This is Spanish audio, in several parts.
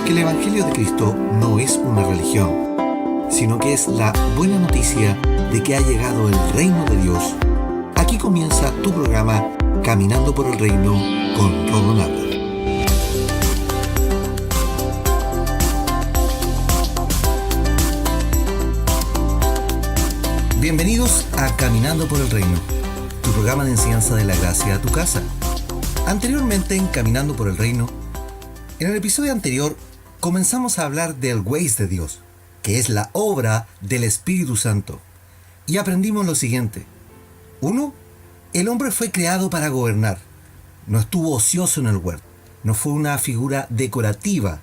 Porque el Evangelio de Cristo no es una religión, sino que es la buena noticia de que ha llegado el reino de Dios. Aquí comienza tu programa Caminando por el Reino con Rodo Nava. Bienvenidos a Caminando por el Reino, tu programa de enseñanza de la gracia a tu casa. Anteriormente en Caminando por el Reino, en el episodio anterior comenzamos a hablar del Waze de Dios, que es la obra del Espíritu Santo, y aprendimos lo siguiente. 1. El hombre fue creado para gobernar, no estuvo ocioso en el huerto, no fue una figura decorativa.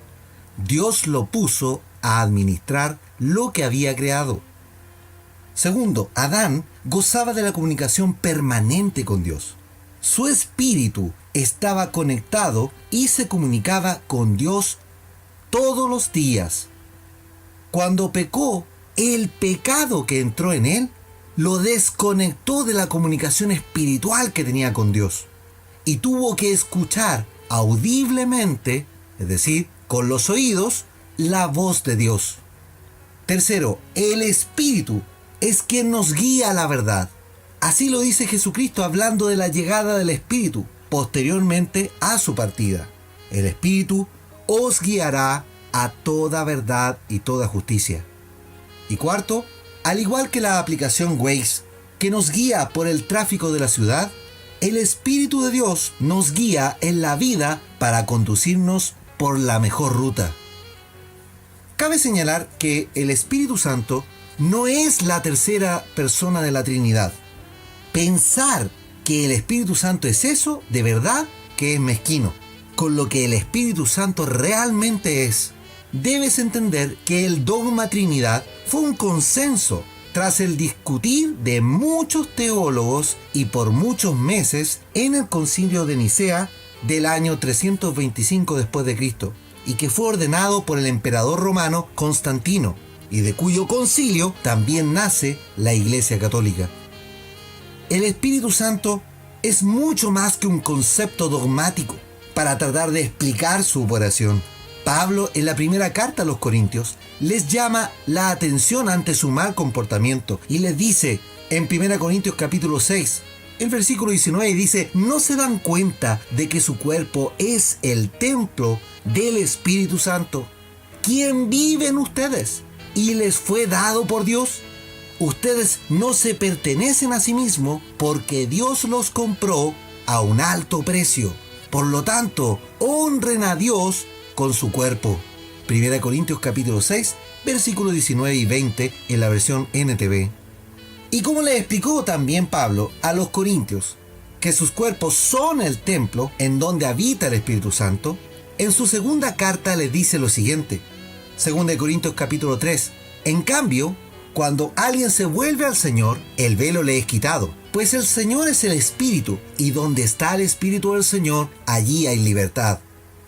Dios lo puso a administrar lo que había creado. 2. Adán gozaba de la comunicación permanente con Dios. Su espíritu estaba conectado y se comunicaba con Dios todos los días. Cuando pecó, el pecado que entró en él lo desconectó de la comunicación espiritual que tenía con Dios y tuvo que escuchar audiblemente, es decir, con los oídos, la voz de Dios. 3. El Espíritu es quien nos guía a la verdad. Así lo dice Jesucristo hablando de la llegada del Espíritu posteriormente a su partida. El Espíritu os guiará a toda verdad y toda justicia. Y 4, al igual que la aplicación Waze, que nos guía por el tráfico de la ciudad, el Espíritu de Dios nos guía en la vida para conducirnos por la mejor ruta. Cabe señalar que el Espíritu Santo no es la tercera persona de la Trinidad. Pensar que el Espíritu Santo es eso, de verdad, que es mezquino. Con lo que el Espíritu Santo realmente es, debes entender que el dogma Trinidad fue un consenso tras el discutir de muchos teólogos y por muchos meses en el Concilio de Nicea del año 325 después de Cristo, y que fue ordenado por el emperador romano Constantino, y de cuyo concilio también nace la Iglesia Católica. El Espíritu Santo es mucho más que un concepto dogmático para tratar de explicar su operación. Pablo, en la primera carta a los Corintios, les llama la atención ante su mal comportamiento y les dice en 1 Corintios capítulo 6, el versículo 19 dice: ¿no se dan cuenta de que su cuerpo es el templo del Espíritu Santo, quien vive en ustedes y les fue dado por Dios? Ustedes no se pertenecen a sí mismos porque Dios los compró a un alto precio. Por lo tanto, honren a Dios con su cuerpo. 1 Corintios capítulo 6, versículos 19 y 20 en la versión NTV. Y como le explicó también Pablo a los corintios que sus cuerpos son el templo en donde habita el Espíritu Santo, en su segunda carta les dice lo siguiente. 2 Corintios capítulo 3. En cambio, cuando alguien se vuelve al Señor, el velo le es quitado, pues el Señor es el Espíritu, y donde está el Espíritu del Señor, allí hay libertad.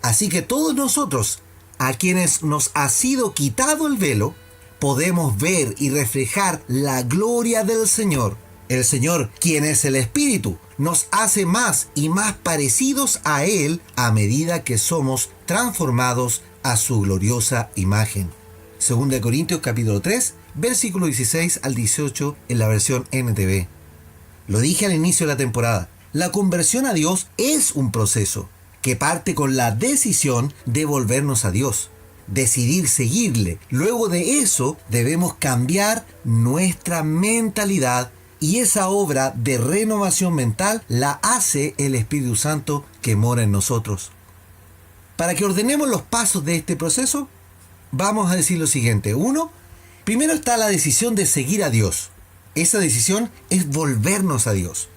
Así que todos nosotros, a quienes nos ha sido quitado el velo, podemos ver y reflejar la gloria del Señor. El Señor, quien es el Espíritu, nos hace más y más parecidos a Él a medida que somos transformados a su gloriosa imagen. 2 Corintios capítulo 3, versículo 16 al 18 en la versión NTV. Lo dije al inicio de la temporada, la conversión a Dios es un proceso que parte con la decisión de volvernos a Dios, decidir seguirle. Luego de eso debemos cambiar nuestra mentalidad y esa obra de renovación mental la hace el Espíritu Santo que mora en nosotros. Para que ordenemos los pasos de este proceso, vamos a decir lo siguiente. 1. Primero está la decisión de seguir a Dios. Esa decisión es volvernos a Dios.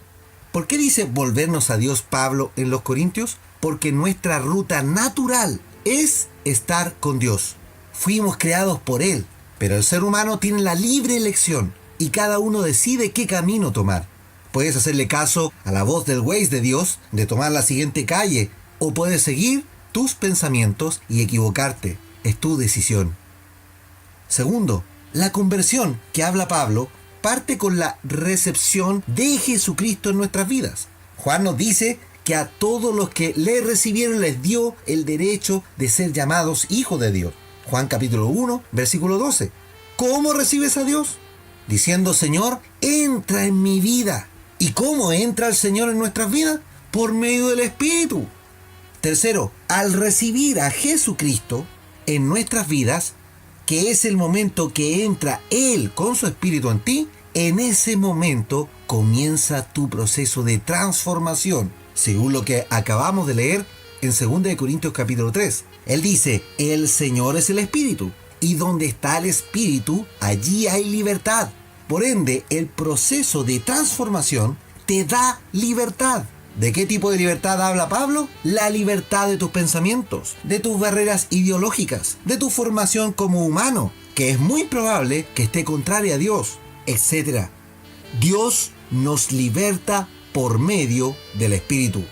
¿Por qué dice volvernos a Dios Pablo en los Corintios? Porque nuestra ruta natural es estar con Dios. Fuimos creados por Él, pero el ser humano tiene la libre elección y cada uno decide qué camino tomar. Puedes hacerle caso a la voz del Waze de Dios de tomar la siguiente calle, o puedes seguir tus pensamientos y equivocarte. Es tu decisión. Segundo, la conversión que habla Pablo parte con la recepción de Jesucristo en nuestras vidas. Juan nos dice que a todos los que le recibieron les dio el derecho de ser llamados hijos de Dios. Juan capítulo 1, versículo 12. ¿Cómo recibes a Dios? Diciendo: Señor, entra en mi vida. ¿Y cómo entra el Señor en nuestras vidas? Por medio del Espíritu. Tercero, al recibir a Jesucristo en nuestras vidas, que es el momento que entra Él con su Espíritu en ti, en ese momento comienza tu proceso de transformación, según lo que acabamos de leer en 2 Corintios capítulo 3. Él dice: el Señor es el Espíritu, y donde está el Espíritu, allí hay libertad. Por ende, el proceso de transformación te da libertad. ¿De qué tipo de libertad habla Pablo? La libertad de tus pensamientos, de tus barreras ideológicas, de tu formación como humano, que es muy probable que esté contraria a Dios, etc. Dios nos liberta por medio del Espíritu.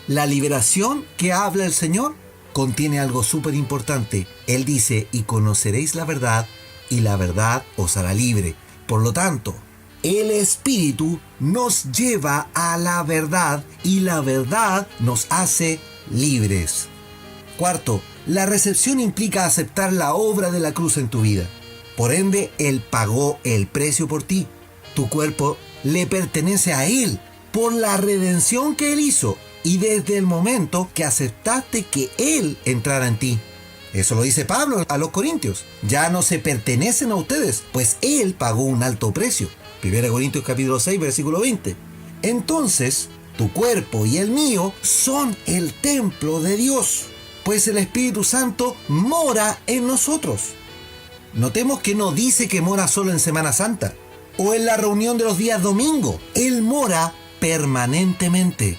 La liberación que habla el Señor contiene algo súper importante. Él dice: y conoceréis la verdad, y la verdad os hará libre. Por lo tanto, el Espíritu nos lleva a la verdad y la verdad nos hace libres. Cuarto, la recepción implica aceptar la obra de la cruz en tu vida. Por ende, Él pagó el precio por ti. Tu cuerpo le pertenece a Él por la redención que Él hizo y desde el momento que aceptaste que Él entrara en ti. Eso lo dice Pablo a los Corintios. Ya no se pertenecen a ustedes, pues Él pagó un alto precio. 1 Corintios capítulo 6, versículo 20. Entonces, tu cuerpo y el mío son el templo de Dios, pues el Espíritu Santo mora en nosotros. Notemos que no dice que mora solo en Semana Santa o en la reunión de los días domingo. Él mora permanentemente.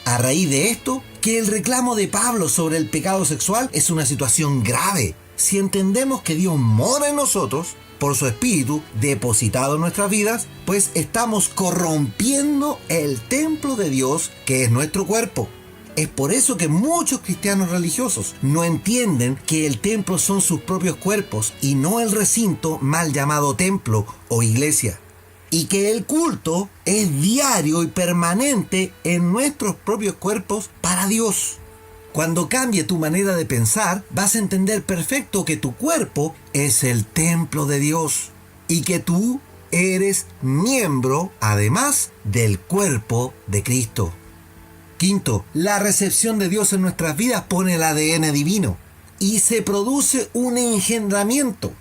A raíz de esto, que el reclamo de Pablo sobre el pecado sexual es una situación grave. Si entendemos que Dios mora en nosotros por su Espíritu depositado en nuestras vidas, pues estamos corrompiendo el templo de Dios, que es nuestro cuerpo. Es por eso que muchos cristianos religiosos no entienden que el templo son sus propios cuerpos y no el recinto mal llamado templo o iglesia. Y que el culto es diario y permanente en nuestros propios cuerpos para Dios. Cuando cambie tu manera de pensar, vas a entender perfecto que tu cuerpo es el templo de Dios y que tú eres miembro, además, del cuerpo de Cristo. Quinto, la recepción de Dios en nuestras vidas pone el ADN divino y se produce un engendramiento.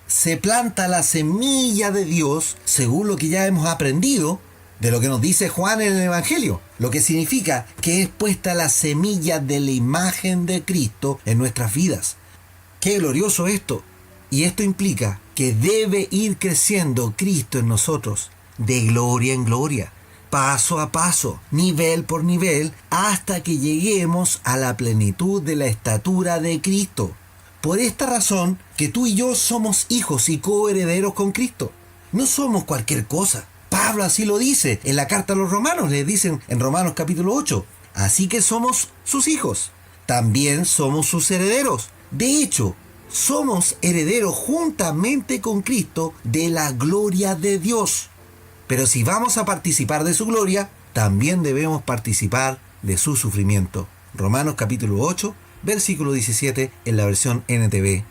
Se planta la semilla de Dios, según lo que ya hemos aprendido de lo que nos dice Juan en el Evangelio, lo que significa que es puesta la semilla de la imagen de Cristo en nuestras vidas. ¡Qué glorioso esto! Y esto implica que debe ir creciendo Cristo en nosotros, de gloria en gloria, paso a paso, nivel por nivel, hasta que lleguemos a la plenitud de la estatura de Cristo. Por esta razón que tú y yo somos hijos y coherederos con Cristo. No somos cualquier cosa. Pablo así lo dice en la carta a los romanos, le dicen en Romanos capítulo 8. Así que somos sus hijos. También somos sus herederos. De hecho, somos herederos juntamente con Cristo de la gloria de Dios. Pero si vamos a participar de su gloria, también debemos participar de su sufrimiento. Romanos capítulo 8, versículo 17 en la versión NTV.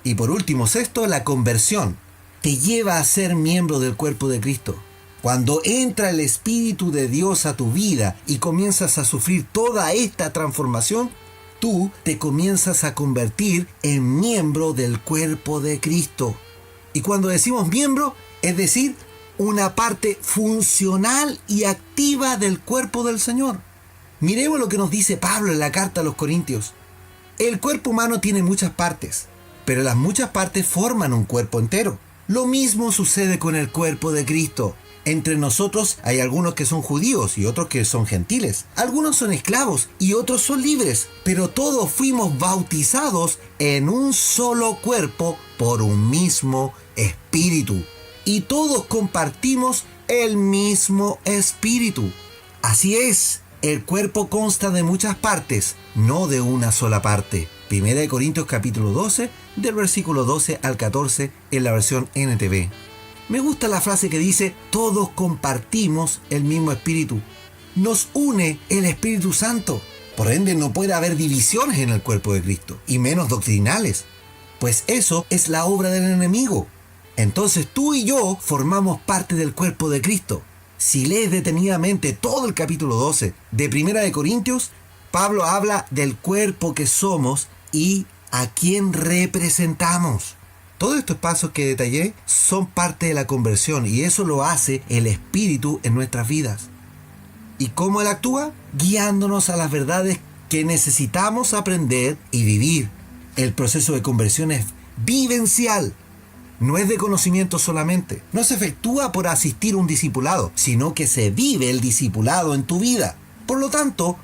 Y por último, sexto, la conversión te lleva a ser miembro del cuerpo de Cristo. Cuando entra el Espíritu de Dios a tu vida y comienzas a sufrir toda esta transformación, tú te comienzas a convertir en miembro del cuerpo de Cristo. Y cuando decimos miembro, es decir, una parte funcional y activa del cuerpo del Señor. Miremos lo que nos dice Pablo en la carta a los Corintios. El cuerpo humano tiene muchas partes, pero las muchas partes forman un cuerpo entero. Lo mismo sucede con el cuerpo de Cristo. Entre nosotros hay algunos que son judíos y otros que son gentiles. Algunos son esclavos y otros son libres, pero todos fuimos bautizados en un solo cuerpo por un mismo Espíritu. Y todos compartimos el mismo Espíritu. Así es. El cuerpo consta de muchas partes, no de una sola parte. 1 Corintios capítulo 12, del versículo 12 al 14 en la versión NTV. Me gusta la frase que dice, todos compartimos el mismo espíritu. nos une el Espíritu Santo. Por ende, no puede haber divisiones en el cuerpo de Cristo, y menos doctrinales, pues eso es la obra del enemigo. Entonces tú y yo formamos parte del cuerpo de Cristo. Si lees detenidamente todo el capítulo 12 de Primera de Corintios, Pablo habla del cuerpo que somos y a quién representamos. Todos estos pasos que detallé son parte de la conversión y eso lo hace el Espíritu en nuestras vidas. ¿Y cómo Él actúa? Guiándonos a las verdades que necesitamos aprender y vivir. El proceso de conversión es vivencial. No es de conocimiento solamente. No se efectúa por asistir a un discipulado, sino que se vive el discipulado en tu vida. Por lo tanto,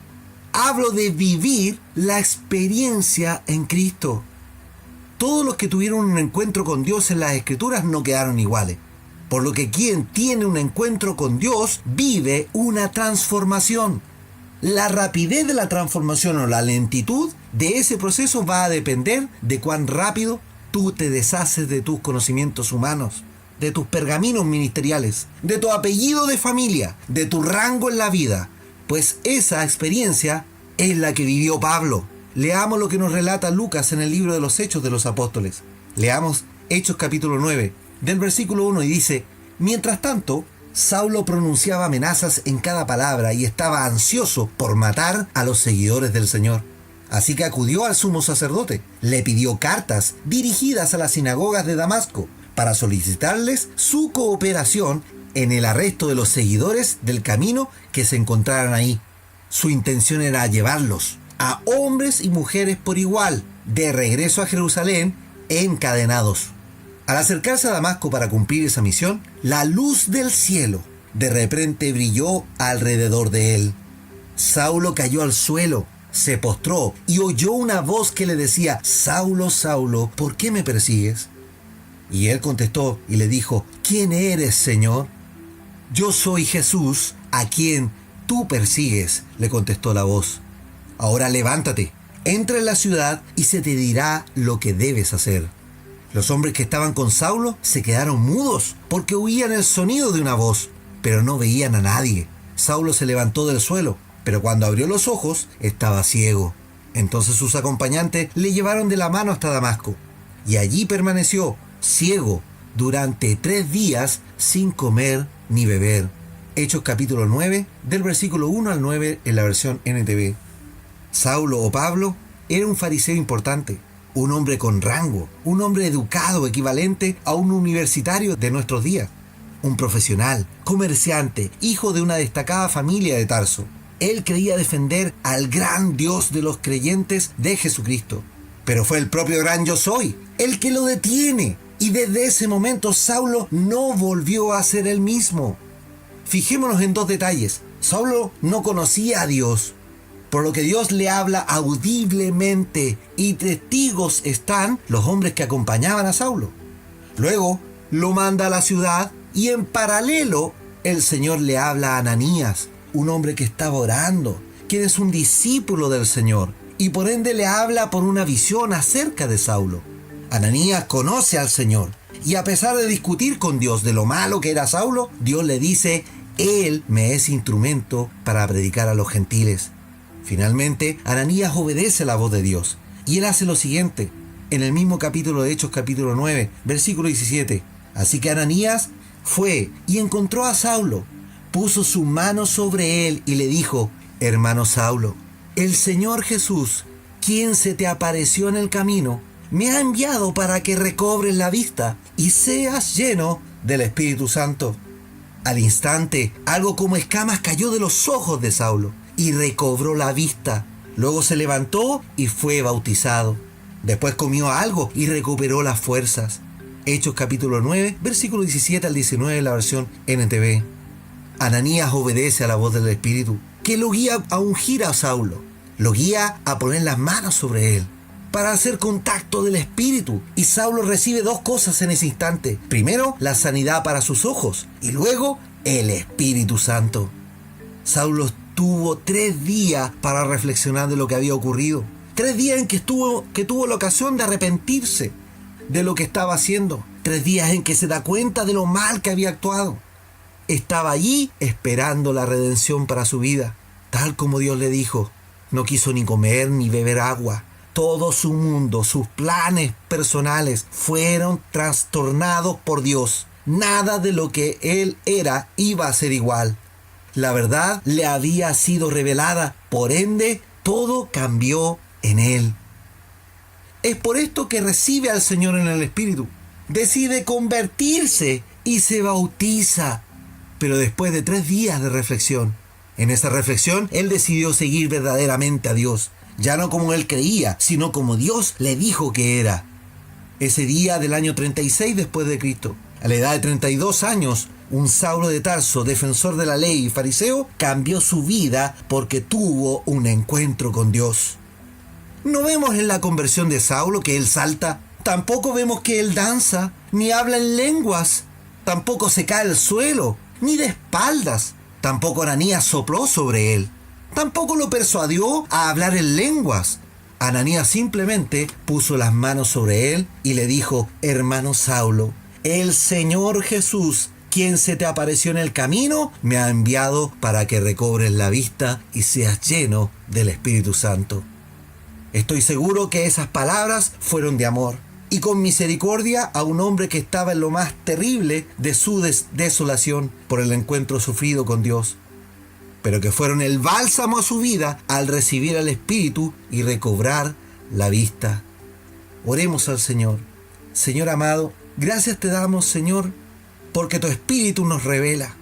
hablo de vivir la experiencia en Cristo. Todos los que tuvieron un encuentro con Dios en las Escrituras no quedaron iguales. Por lo que quien tiene un encuentro con Dios vive una transformación. La rapidez de la transformación o la lentitud de ese proceso va a depender de cuán rápido tú te deshaces de tus conocimientos humanos, de tus pergaminos ministeriales, de tu apellido de familia, de tu rango en la vida. Pues esa experiencia es la que vivió Pablo. Leamos lo que nos relata Lucas en el libro de los Hechos de los Apóstoles. Leamos Hechos capítulo 9, del versículo 1 y dice: Mientras tanto, Saulo pronunciaba amenazas en cada palabra y estaba ansioso por matar a los seguidores del Señor. Así que acudió al sumo sacerdote, le pidió cartas dirigidas a las sinagogas de Damasco para solicitarles su cooperación en el arresto de los seguidores del camino que se encontraran ahí. Su intención era llevarlos, a hombres y mujeres por igual, de regreso a Jerusalén encadenados. Al acercarse a Damasco para cumplir esa misión, la luz del cielo de repente brilló alrededor de él. Saulo cayó al suelo, se postró y oyó una voz que le decía: Saulo, Saulo, ¿por qué me persigues? Y él contestó y le dijo: ¿Quién eres, Señor? Yo soy Jesús, a quien tú persigues, le contestó la voz. Ahora levántate, entra en la ciudad y se te dirá lo que debes hacer. Los hombres que estaban con Saulo se quedaron mudos porque oían el sonido de una voz, pero no veían a nadie. Saulo se levantó del suelo, pero cuando abrió los ojos estaba ciego. Entonces sus acompañantes le llevaron de la mano hasta Damasco, y allí permaneció ciego durante 3 días sin comer ni beber. Hechos capítulo 9, del versículo 1 al 9 en la versión NTV. Saulo o Pablo era un fariseo importante, un hombre con rango, un hombre educado equivalente a un universitario de nuestros días, un profesional, comerciante, hijo de una destacada familia de Tarso. Él creía defender al gran Dios de los creyentes de Jesucristo, pero fue el propio gran Yo Soy el que lo detiene, y desde ese momento Saulo no volvió a ser el mismo. Fijémonos en 2 detalles. Saulo no conocía a Dios, por lo que Dios le habla audiblemente y testigos están los hombres que acompañaban a Saulo. Luego lo manda a la ciudad y en paralelo el Señor le habla a Ananías, un hombre que estaba orando, quien es un discípulo del Señor y por ende le habla por una visión acerca de Saulo. Ananías conoce al Señor y a pesar de discutir con Dios de lo malo que era Saulo, Dios le dice: Él me es instrumento para predicar a los gentiles. Finalmente, Ananías obedece la voz de Dios y él hace lo siguiente, en el mismo capítulo de Hechos capítulo 9, versículo 17. Así que Ananías fue y encontró a Saulo, puso su mano sobre él y le dijo: Hermano Saulo, el Señor Jesús, quien se te apareció en el camino, me ha enviado para que recobres la vista y seas lleno del Espíritu Santo. Al instante, algo como escamas cayó de los ojos de Saulo y recobró la vista. Luego se levantó y fue bautizado. Después comió algo y recuperó las fuerzas. Hechos capítulo 9, versículo 17 al 19 de la versión NTV. Ananías obedece a la voz del Espíritu, que lo guía a ungir a Saulo. Lo guía a poner las manos sobre él para hacer contacto del Espíritu. Y Saulo recibe 2 cosas en ese instante. Primero, la sanidad para sus ojos y luego el Espíritu Santo. Saulo tuvo 3 días para reflexionar de lo que había ocurrido. 3 días en que tuvo la ocasión de arrepentirse de lo que estaba haciendo. 3 días en que se da cuenta de lo mal que había actuado. estaba allí esperando la redención para su vida. Tal como Dios le dijo, no quiso ni comer ni beber agua. Todo su mundo, sus planes personales fueron trastornados por Dios. Nada de lo que él era iba a ser igual. La verdad le había sido revelada, por ende, todo cambió en él. Es por esto que recibe al Señor en el Espíritu. Decide convertirse y se bautiza. Pero después de 3 días de reflexión, en esa reflexión, él decidió seguir verdaderamente a Dios. Ya no como él creía, sino como Dios le dijo que era. Ese día del año 36 después de Cristo, a la edad de 32 años, un Saulo de Tarso, defensor de la ley y fariseo, cambió su vida porque tuvo un encuentro con Dios. No vemos en la conversión de Saulo que él salta, tampoco vemos que él danza, ni habla en lenguas, tampoco se cae al suelo, ni de espaldas, tampoco Ananías sopló sobre él. Tampoco lo persuadió a hablar en lenguas. Ananías simplemente puso las manos sobre él y le dijo: hermano Saulo, el Señor Jesús, quien se te apareció en el camino, me ha enviado para que recobres la vista y seas lleno del Espíritu Santo. Estoy seguro que esas palabras fueron de amor y con misericordia a un hombre que estaba en lo más terrible de su desolación por el encuentro sufrido con Dios, pero que fueron el bálsamo a su vida al recibir al Espíritu y recobrar la vista. Oremos al Señor. Señor amado, gracias te damos, Señor, porque tu Espíritu nos revela,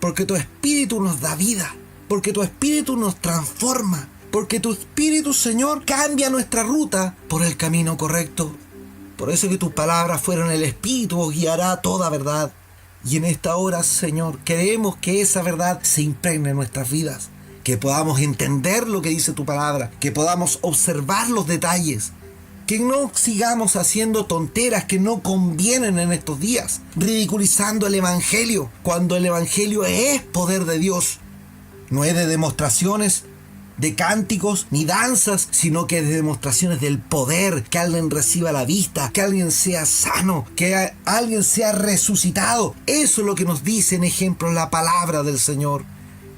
porque tu Espíritu nos da vida, porque tu Espíritu nos transforma, porque tu Espíritu, Señor, cambia nuestra ruta por el camino correcto. Por eso que tus palabras fueron: el Espíritu os guiará a toda verdad. Y en esta hora, Señor, queremos que esa verdad se impregne en nuestras vidas, que podamos entender lo que dice tu palabra, que podamos observar los detalles, que no sigamos haciendo tonteras que no convienen en estos días, ridiculizando el Evangelio, cuando el Evangelio es poder de Dios. No es de demostraciones, de cánticos ni danzas, sino que de demostraciones del poder, que alguien reciba la vista, que alguien sea sano, que alguien sea resucitado. Eso es lo que nos dice en ejemplo la palabra del Señor.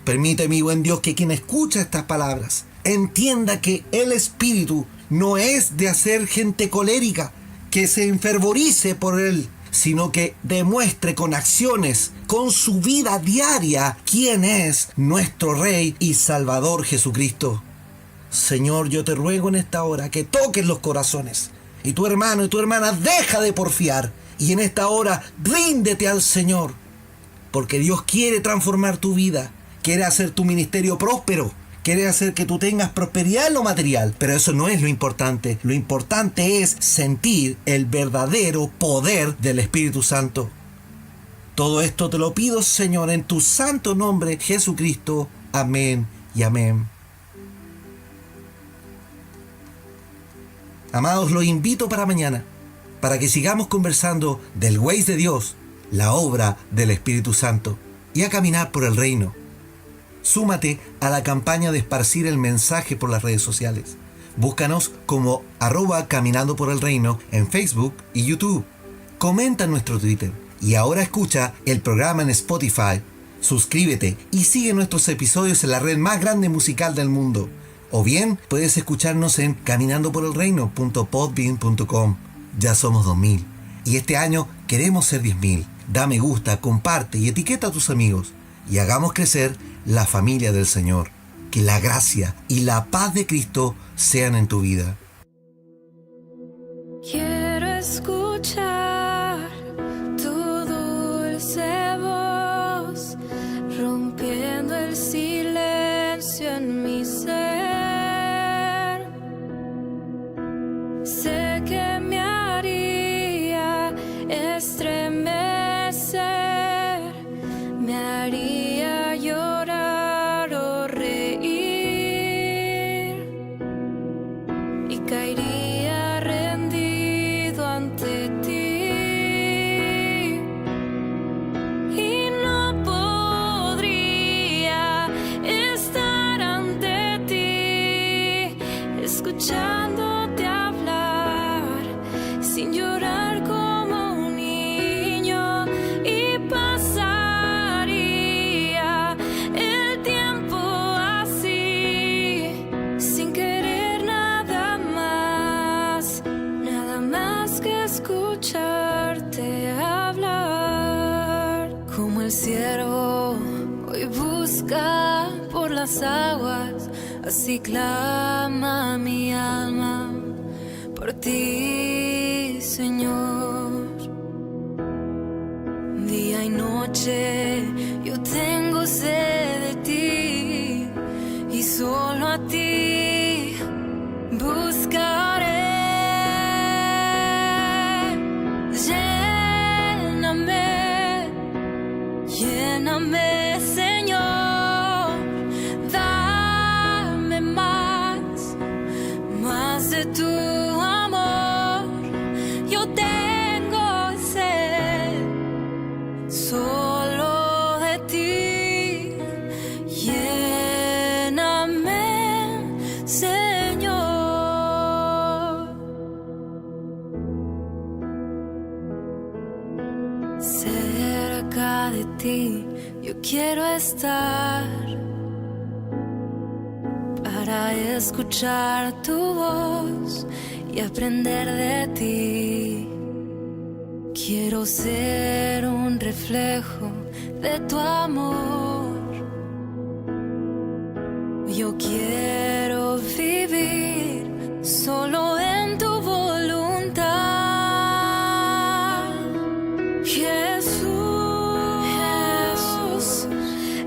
Permite, mi buen Dios, que quien escucha estas palabras entienda que el Espíritu no es de hacer gente colérica, que se enfervorice por él, sino que demuestre con acciones, con su vida diaria, quién es nuestro Rey y Salvador Jesucristo. Señor, yo te ruego en esta hora que toques los corazones. Y tu hermano y tu hermana, deja de porfiar. Y en esta hora, ríndete al Señor. Porque Dios quiere transformar tu vida. Quiere hacer tu ministerio próspero. Quiere hacer que tú tengas prosperidad en lo material, pero eso no es lo importante. Lo importante es sentir el verdadero poder del Espíritu Santo. Todo esto te lo pido, Señor, en tu santo nombre, Jesucristo. Amén y amén. Amados, los invito para mañana, para que sigamos conversando del Waze de Dios, la obra del Espíritu Santo, y a caminar por el reino. Súmate a la campaña de esparcir el mensaje por las redes sociales. Búscanos como @caminando por el reino en Facebook y YouTube. Comenta en nuestro Twitter. Y ahora escucha el programa en Spotify. Suscríbete y sigue nuestros episodios en la red más grande musical del mundo. O bien puedes escucharnos en caminandoporelreino.podbean.com. Ya somos 2000. Y este año queremos ser 10.000. Da me gusta, comparte y etiqueta a tus amigos. Y hagamos crecer la familia del Señor. Que la gracia y la paz de Cristo sean en tu vida. Quiero escuchar tu dulce voz, rompiendo el silencio en mi ser. Sé que me haría estremecer, me haría llorar o reír, y así clama mi alma por ti, Señor. Día y noche yo tengo sed de ti y solo a ti buscaré. Lléname, lléname, Señor, dame más, más de tu amor. Yo tengo sed solo de ti. Lléname, Señor. Cerca de ti yo quiero estar para escuchar tu voz y aprender de ti. Quiero ser un reflejo de tu amor. Yo quiero vivir solo en tu voluntad. Jesús, Jesús,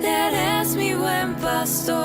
eres mi buen pastor.